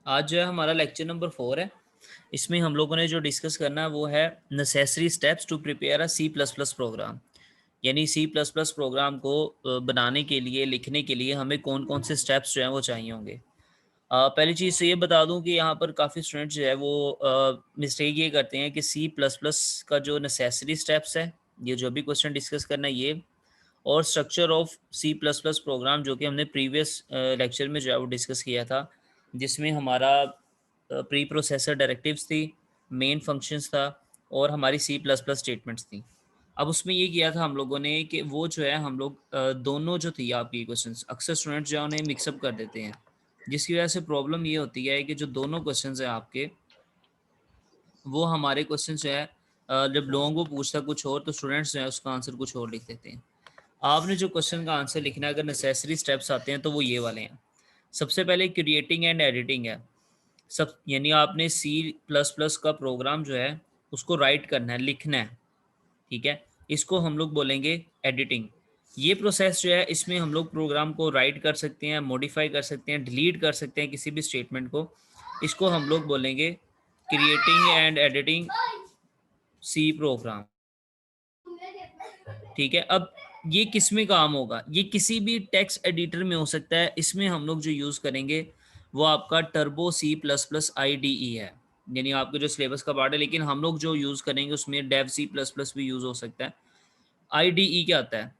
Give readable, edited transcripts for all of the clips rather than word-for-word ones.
आज जो है हमारा लेक्चर नंबर 4 है। इसमें हम लोगों ने जो डिस्कस करना है वो है necessary steps to prepare a C plus plus program. यानी सी प्लस प्लस प्रोग्राम को बनाने के लिए, लिखने के लिए हमें कौन कौन से स्टेप्स जो हैं वो चाहिए होंगे। पहली चीज़ तो ये बता दूं कि यहाँ पर काफ़ी स्टूडेंट्स जो है वो मिस्टेक ये करते हैं कि सी प्लस प्लस का जो नेसेसरी स्टेप्स है, ये जो भी क्वेश्चन डिस्कस करना है ये, और structure of C plus plus program जो कि हमने प्रीवियस लेक्चर में जो है वो डिस्कस किया था, जिसमें हमारा प्री प्रोसेसर डायरेक्टिव्स थी, मेन फंक्शंस था और हमारी सी प्लस प्लस स्टेटमेंट्स थी। अब उसमें ये किया था हम लोगों ने कि वो जो है हम लोग दोनों जो थी आपकी क्वेश्चंस, अक्सर स्टूडेंट्स जो है उन्हें मिक्सअप कर देते हैं, जिसकी वजह से प्रॉब्लम ये होती है कि जो दोनों क्वेश्चंस हैं आपके, वो हमारे क्वेश्चन जो है जब लोगों को पूछता है कुछ और तो स्टूडेंट्स जो है उसका आंसर कुछ और लिख देते हैं। आपने जो क्वेश्चन का आंसर लिखना है, अगर नेसेसरी स्टेप्स आते हैं तो वो ये वाले हैं। सबसे पहले क्रिएटिंग एंड एडिटिंग है। सब यानी आपने सी प्लस प्लस का प्रोग्राम जो है उसको राइट करना है, लिखना है। ठीक है, इसको हम लोग बोलेंगे एडिटिंग। ये प्रोसेस जो है इसमें हम लोग प्रोग्राम को राइट कर सकते हैं, मॉडिफाई कर सकते हैं, डिलीट कर सकते हैं किसी भी स्टेटमेंट को। इसको हम लोग बोलेंगे creating and editing C program. ठीक है, अब ये किस में काम होगा? ये किसी भी टेक्स्ट एडिटर में हो सकता है। इसमें हम लोग जो यूज़ करेंगे वो आपका turbo C plus plus I D E है, यानी आपके जो सिलेबस का पार्ट है, लेकिन हम लोग जो यूज़ करेंगे उसमें डेव सी प्लस प्लस भी यूज़ हो सकता है। आई डी ई क्या आता है?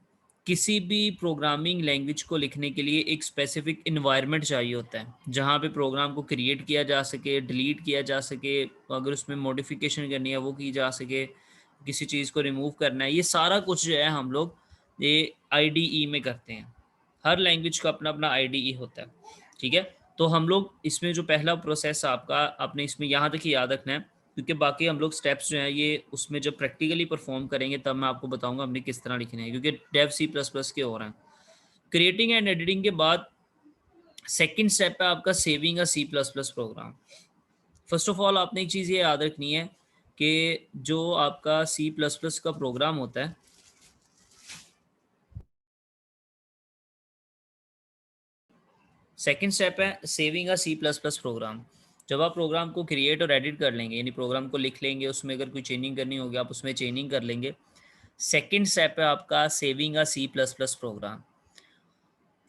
किसी भी प्रोग्रामिंग लैंग्वेज को लिखने के लिए एक स्पेसिफिक इन्वायरमेंट चाहिए होता है, जहाँ पे प्रोग्राम को क्रिएट किया जा सके, डिलीट किया जा सके, अगर उसमें मॉडिफिकेशन करनी है वो की जा सके, किसी चीज़ को रिमूव करना है, ये सारा कुछ जो है हम लोग ये आईडीई में करते हैं। हर लैंग्वेज का अपना अपना आईडीई होता है। ठीक है, तो हम लोग इसमें जो पहला प्रोसेस आपका, आपने इसमें यहाँ तक ही याद रखना है, क्योंकि बाकी हम लोग स्टेप्स जो हैं ये उसमें जब प्रैक्टिकली परफॉर्म करेंगे तब मैं आपको बताऊंगा हमने किस तरह लिखने हैं, क्योंकि डेव सी प्लस प्लस के हो रहे हैं। क्रिएटिंग एंड एडिटिंग के बाद सेकंड स्टेप है आपका saving a C plus plus program. First of all आपने एक चीज़ ये याद रखनी है कि जो आपका सी प्लस प्लस का प्रोग्राम होता है, सेकंड स्टेप है saving a C plus plus programme. जब आप प्रोग्राम को क्रिएट और एडिट कर लेंगे, यानी प्रोग्राम को लिख लेंगे, उसमें अगर कोई चेंजिंग करनी होगी आप उसमें चेंजिंग कर लेंगे। सेकंड स्टेप है आपका saving a C plus plus programme.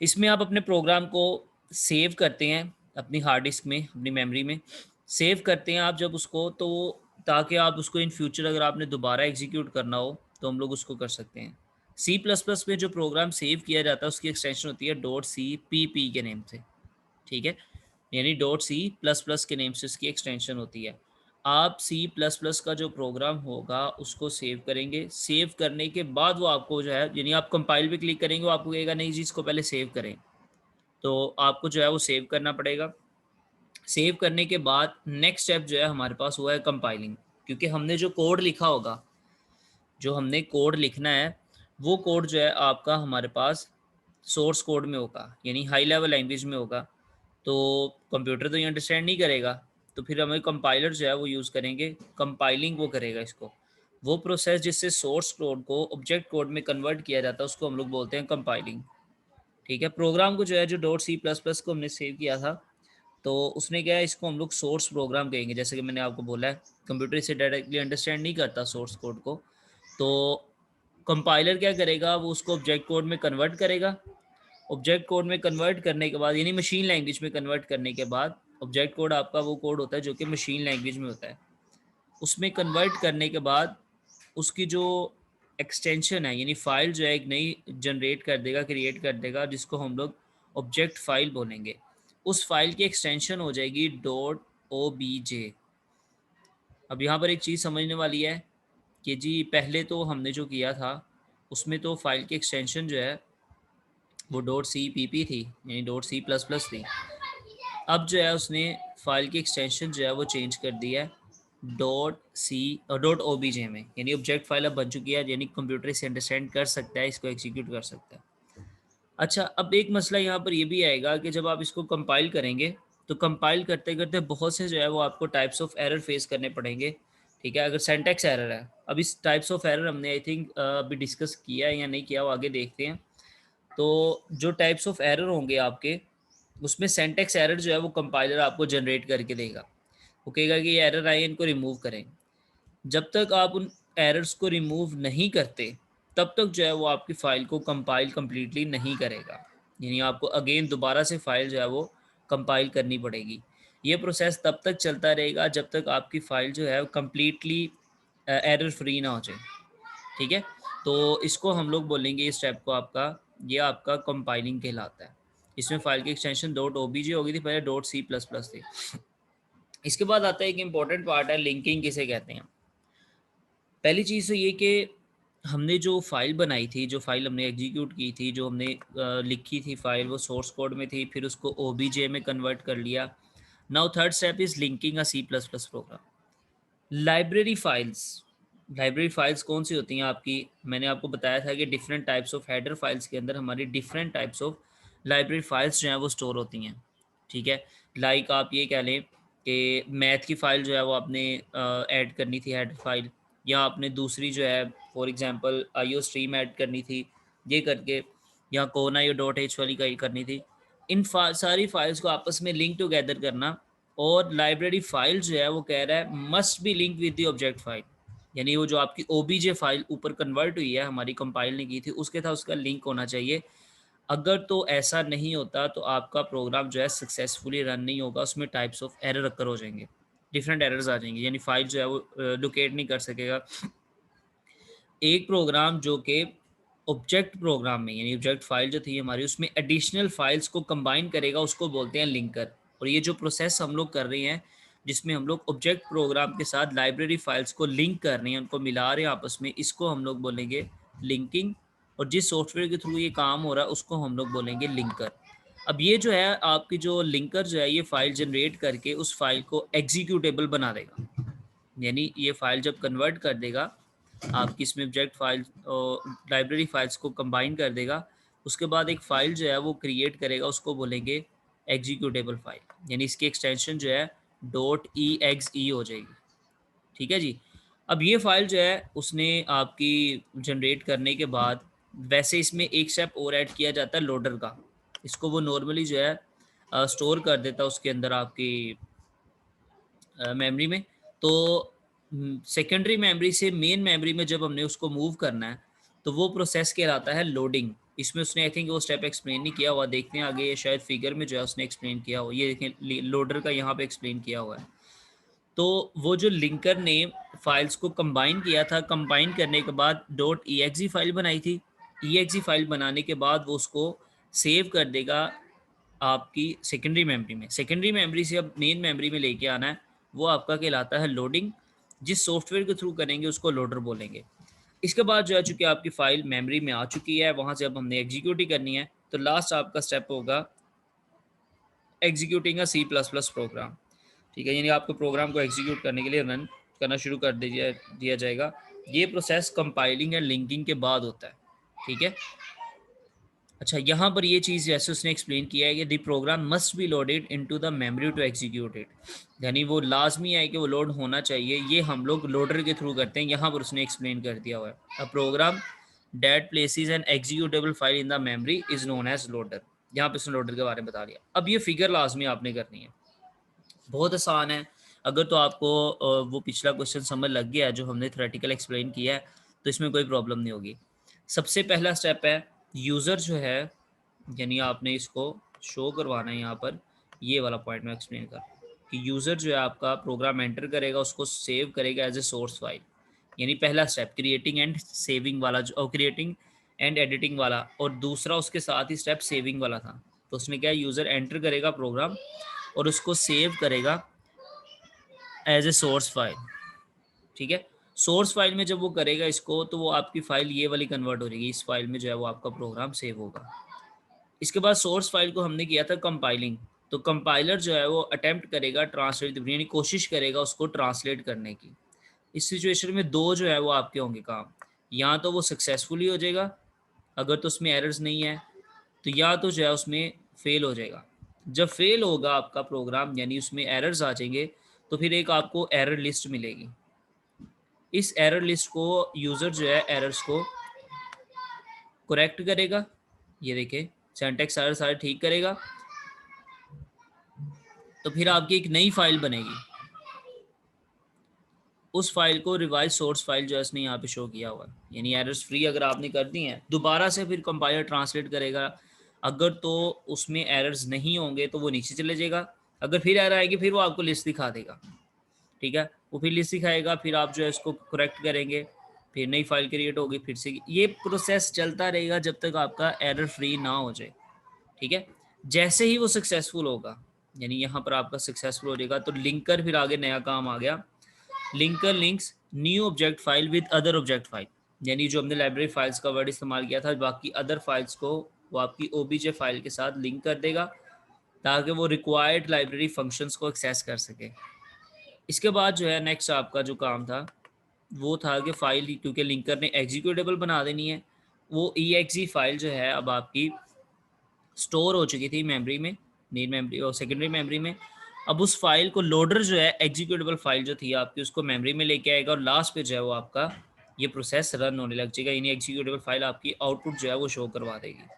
इसमें आप अपने प्रोग्राम को सेव करते हैं अपनी हार्ड डिस्क में, अपनी मेमोरी में सेव करते हैं आप जब उसको, तो ताकि आप उसको इन फ्यूचर अगर आपने दोबारा एग्जीक्यूट करना हो तो हम लोग उसको कर सकते हैं। सी प्लस प्लस में जो प्रोग्राम सेव किया जाता है उसकी एक्सटेंशन होती है डॉट सी पी पी के नेम से। ठीक है, यानी डॉट सी प्लस प्लस के नेम से इसकी एक्सटेंशन होती है। आप सी प्लस प्लस का जो प्रोग्राम होगा उसको सेव करेंगे। सेव करने के बाद वो आपको जो है, यानी आप कंपाइल पे क्लिक करेंगे, वो आपको कहेगा नहीं जी इसको पहले सेव करें, तो आपको जो है वो सेव करना पड़ेगा। सेव करने के बाद नेक्स्ट स्टेप जो है हमारे पास हुआ है कंपाइलिंग, क्योंकि हमने जो कोड लिखा होगा, जो हमने कोड लिखना है वो कोड जो है आपका हमारे पास सोर्स कोड में होगा, यानी हाई लेवल लैंग्वेज में होगा। तो कंप्यूटर तो ये अंडरस्टैंड नहीं करेगा, तो फिर हमें कंपाइलर जो है वो यूज़ करेंगे, कंपाइलिंग वो करेगा इसको। वो प्रोसेस जिससे सोर्स कोड को ऑब्जेक्ट कोड में कन्वर्ट किया जाता है उसको हम लोग बोलते हैं कंपाइलिंग। ठीक है, प्रोग्राम को जो है, जो डॉट सी प्लस प्लस को हमने सेव किया था, तो उसने क्या है, इसको हम लोग सोर्स प्रोग्राम कहेंगे। जैसे कि मैंने आपको बोला है कंप्यूटर इसे डायरेक्टली अंडरस्टैंड नहीं करता सोर्स कोड को, तो कंपाइलर क्या करेगा, वो उसको ऑब्जेक्ट कोड में कन्वर्ट करेगा। ऑब्जेक्ट कोड में कन्वर्ट करने के बाद, यानी मशीन लैंग्वेज में कन्वर्ट करने के बाद, ऑब्जेक्ट कोड आपका वो कोड होता है जो कि मशीन लैंग्वेज में होता है। उसमें कन्वर्ट करने के बाद उसकी जो एक्सटेंशन है, यानी फाइल जो है एक नई जनरेट कर देगा, क्रिएट कर देगा, जिसको हम लोग ऑब्जेक्ट फाइल बोलेंगे। उस फाइल की एक्सटेंशन हो जाएगी डॉट ओ बी जे। अब यहाँ पर एक चीज़ समझने वाली है कि जी पहले तो हमने जो किया था उसमें तो फाइल की एक्सटेंशन जो है वो डॉट सी पी पी थी, यानी डॉट सी प्लस प्लस थी। अब जो है उसने फाइल की एक्सटेंशन जो है वो चेंज कर दी है dot C dot O B J में, यानी ऑब्जेक्ट फाइल अब बन चुकी है, यानी कंप्यूटर इसे अंडरस्टैंड कर सकता है, इसको एग्जीक्यूट कर सकता है। अच्छा, अब एक मसला यहाँ पर ये भी आएगा कि जब आप इसको कंपाइल करेंगे तो कंपाइल करते करते बहुत से जो है वो आपको टाइप्स ऑफ एरर फेस करने पड़ेंगे। ठीक है, अगर सेंटेक्स एरर है, अब इस टाइप्स ऑफ एरर हमने आई थिंक अभी डिस्कस किया है या नहीं किया, वो आगे देखते हैं। तो जो टाइप्स ऑफ एरर होंगे आपके, उसमें सिंटैक्स एरर जो है वो कंपाइलर आपको जनरेट करके देगा। वो कहेगा कि ये एरर आए, इनको रिमूव करें। जब तक आप उन एरर्स को रिमूव नहीं करते, तब तक जो है वो आपकी फ़ाइल को कंपाइल कम्प्लीटली नहीं करेगा। यानी आपको अगेन दोबारा से फ़ाइल जो है वो कंपाइल करनी पड़ेगी। ये प्रोसेस तब तक चलता रहेगा जब तक आपकी फ़ाइल जो है वो कम्प्लीटली एरर फ्री ना हो जाए। ठीक है? तो इसको हम लोग बोलेंगे, इस स्टेप को आपका, ये आपका कंपाइलिंग कहलाता है। इसमें फ़ाइल की एक्सटेंशन डॉट ओबीजे होगी थी, पहले डॉट सी प्लस प्लस थी। इसके बाद आता है एक इम्पॉर्टेंट पार्ट है, लिंकिंग किसे कहते हैं। पहली चीज़ तो ये कि हमने जो फ़ाइल बनाई थी, जो फ़ाइल हमने एग्जीक्यूट की थी, जो हमने लिखी थी फ़ाइल, वो सोर्स कोड में थी, फिर उसको ओबीजे में कन्वर्ट कर लिया। Now third step is linking a C plus plus program. Library files, library files कौन सी होती हैं आपकी? मैंने आपको बताया था कि different types of header files के अंदर हमारी different types of library files जो हैं वो स्टोर होती हैं। ठीक है? लाइक आप ये कह लें कि मैथ की फ़ाइल जो है वो आपने ऐड करनी थी हेडर फाइल, या आपने दूसरी जो है for example IO stream add करनी थी, ये करके, या कोन आईओ डॉट एच वाली का करनी थी। इन सारी फाइल्स को आपस में लिंक टुगेदर करना। और लाइब्रेरी फाइल जो है वो कह रहा है must be link with the object file. यानी वो जो आपकी ओबीजे फाइल ऊपर कन्वर्ट हुई है, हमारी कंपाइल ने की थी, उसके साथ उसका लिंक होना चाहिए। अगर तो ऐसा नहीं होता तो आपका प्रोग्राम जो है सक्सेसफुली रन नहीं होगा, उसमें टाइप्स ऑफ एरर अकर हो जाएंगे, डिफरेंट एरर्स आ जाएंगे, यानी फाइल जो है वो लोकेट नहीं कर सकेगा। एक प्रोग्राम जो कि ऑब्जेक्ट प्रोग्राम में, यानी ऑब्जेक्ट फाइल जो थी हमारी, उसमें एडिशनल फाइल्स को कंबाइन करेगा, उसको बोलते हैं लिंकर। और ये जो प्रोसेस हम लोग कर रहे हैं, जिसमें हम लोग ऑब्जेक्ट प्रोग्राम के साथ लाइब्रेरी फाइल्स को लिंक कर रहे हैं, उनको मिला रहे हैं आपस में, इसको हम लोग बोलेंगे लिंकिंग। और जिस सॉफ्टवेयर के थ्रू ये काम हो रहा है उसको हम लोग बोलेंगे लिंकर। अब ये जो है आपकी जो लिंकर जो है, ये फाइल जनरेट करके उस फाइल को एग्जीक्यूटेबल बना देगा। यानी ये फाइल जब कन्वर्ट कर देगा आपकी, इसमें ऑब्जेक्ट फाइल और लाइब्रेरी फाइल्स को कंबाइन कर देगा, उसके बाद एक फ़ाइल जो है वो क्रिएट करेगा, उसको बोलेंगे एग्जीक्यूटेबल फाइल। यानी इसकी एक्सटेंशन जो है डॉट ई एक्स ई हो जाएगी। ठीक है जी? अब ये फ़ाइल जो है उसने आपकी जनरेट करने के बाद, वैसे इसमें एक स्टेप और ऐड किया जाता है लोडर का। इसको वो नॉर्मली जो है स्टोर कर देता है उसके अंदर आपकी मेमोरी में। तो सेकेंडरी मेमोरी से मेन मेमोरी में जब हमने उसको मूव करना है, तो वो प्रोसेस कहलाता है लोडिंग। इसमें उसने आई थिंक वो स्टेप एक्सप्लेन नहीं किया हुआ, देखते हैं आगे, ये शायद फिगर में जो है उसने एक्सप्लेन किया हुआ, ये देखें लोडर का यहाँ पे एक्सप्लेन किया हुआ है। तो वो जो लिंकर ने फाइल्स को कंबाइन किया था, कंबाइन करने के बाद डॉट ई फाइल बनाई थी। ई फाइल बनाने के बाद वो उसको सेव कर देगा आपकी सेकेंडरी मेमोरी में। सेकेंडरी मेमोरी से अब मेन मेमोरी में लेके आना है, वो आपका कहलाता है लोडिंग। जिस सॉफ्टवेयर के थ्रू करेंगे उसको लोडर बोलेंगे। इसके बाद जो है, चूँकि आपकी फ़ाइल मेमोरी में आ चुकी है, वहाँ से अब हमने एग्जीक्यूट ही करनी है, तो लास्ट आपका स्टेप होगा एग्जीक्यूटिंग अ सी प्लस प्लस प्रोग्राम। ठीक है? यानी आपको प्रोग्राम को एग्जीक्यूट करने के लिए रन करना शुरू कर दिया जाएगा। ये प्रोसेस कंपाइलिंग एंड लिंकिंग के बाद होता है। ठीक है? अच्छा, यहाँ पर ये चीज़ जैसे उसने एक्सप्लेन किया है कि the program must be loaded into the memory to execute it. यानी वो लाजमी है कि वो लोड होना चाहिए, ये हम लोग लोडर के थ्रू करते हैं, यहाँ पर उसने एक्सप्लेन कर दिया हुआ है। A program that places an executable file in the memory is known as loader. यहाँ पर उसने लोडर के बारे में बता दिया। अब ये फिगर लाजमी आपने करनी है, बहुत आसान है। अगर तो आपको वो पिछला क्वेश्चन समझ लग गया है जो हमने थ्योरेटिकल एक्सप्लेन किया है, तो इसमें कोई प्रॉब्लम नहीं होगी। सबसे पहला स्टेप है, यूज़र जो है, यानी आपने इसको शो करवाना है यहाँ पर, ये वाला पॉइंट मैं एक्सप्लेन कर रहा हूँ कि यूज़र जो है आपका प्रोग्राम एंटर करेगा, उसको सेव करेगा एज ए सोर्स फाइल। यानी पहला स्टेप क्रिएटिंग एंड सेविंग वाला, जो क्रिएटिंग एंड एडिटिंग वाला, और दूसरा उसके साथ ही स्टेप सेविंग वाला था। तो उसमें क्या है, यूज़र एंटर करेगा प्रोग्राम और उसको सेव करेगा एज ए सोर्स फाइल। ठीक है? सोर्स फाइल में जब वो करेगा इसको, तो वो आपकी फ़ाइल ये वाली कन्वर्ट हो जाएगी, इस फाइल में जो है वो आपका प्रोग्राम सेव होगा। इसके बाद सोर्स फाइल को हमने किया था कंपाइलिंग। तो कंपाइलर जो है वो अटेम्प्ट करेगा ट्रांसलेट, यानी कोशिश करेगा उसको ट्रांसलेट करने की। इस सिचुएशन में दो जो है वो आपके होंगे काम, या तो वो सक्सेसफुली हो जाएगा अगर तो उसमें एरर्स नहीं है, तो या तो जो है उसमें फेल हो जाएगा। जब फेल होगा आपका प्रोग्राम, यानी उसमें एरर्स आ जाएंगे, तो फिर एक आपको एरर लिस्ट मिलेगी। इस एरर लिस्ट को यूज़र जो है एरर्स को करेक्ट करेगा, ये देखें सिंटैक्स एरर सारे ठीक करेगा, तो फिर आपकी एक नई फाइल बनेगी, उस फाइल को रिवाइज सोर्स फाइल जो है इसने यहाँ पे शो किया हुआ है, यानी एरर्स फ्री अगर आपने कर दी हैं दोबारा से फिर कंपाइलर ट्रांसलेट करेगा, अगर तो उसमें एरर्स नहीं होंगे तो वो नीचे चले जाएगा, अगर फिर एरर आएगी फिर वो आपको लिस्ट दिखा देगा, ठीक है, वो फिर लिस्ट दिखाएगा, फिर आप जो है इसको करेक्ट करेंगे, फिर नई फाइल क्रिएट होगी, फिर से ये प्रोसेस चलता रहेगा जब तक आपका एरर फ्री ना हो जाए, ठीक है। जैसे ही वो सक्सेसफुल होगा, यानी यहाँ पर आपका सक्सेसफुल हो जाएगा, तो लिंकर फिर आगे नया काम आ गया, linker links new object file with other object file, यानी जो हमने लाइब्रेरी फाइल्स का वर्ड इस्तेमाल किया था, बाकी अदर फाइल्स को वो आपकी ओबीजे फाइल के साथ लिंक कर देगा ताकि वो रिक्वायर्ड लाइब्रेरी फंक्शंस को एक्सेस कर सके। इसके बाद जो है नेक्स्ट आपका जो काम था वो था कि फाइल, क्योंकि लिंकर ने एग्जीक्यूटेबल बना देनी है, वो EXE फाइल जो है अब आपकी स्टोर हो चुकी थी मेमोरी में, मेन मेमोरी और सेकेंडरी मेमोरी में। अब उस फाइल को लोडर जो है एग्जीक्यूटेबल फाइल जो थी आपकी उसको मेमोरी में लेके आएगा और लास्ट पे जो है वो आपका ये प्रोसेस रन होने लग जाएगा, यानी एग्जीक्यूटेबल फाइल आपकी आउटपुट जो है वो शो करवा देगी।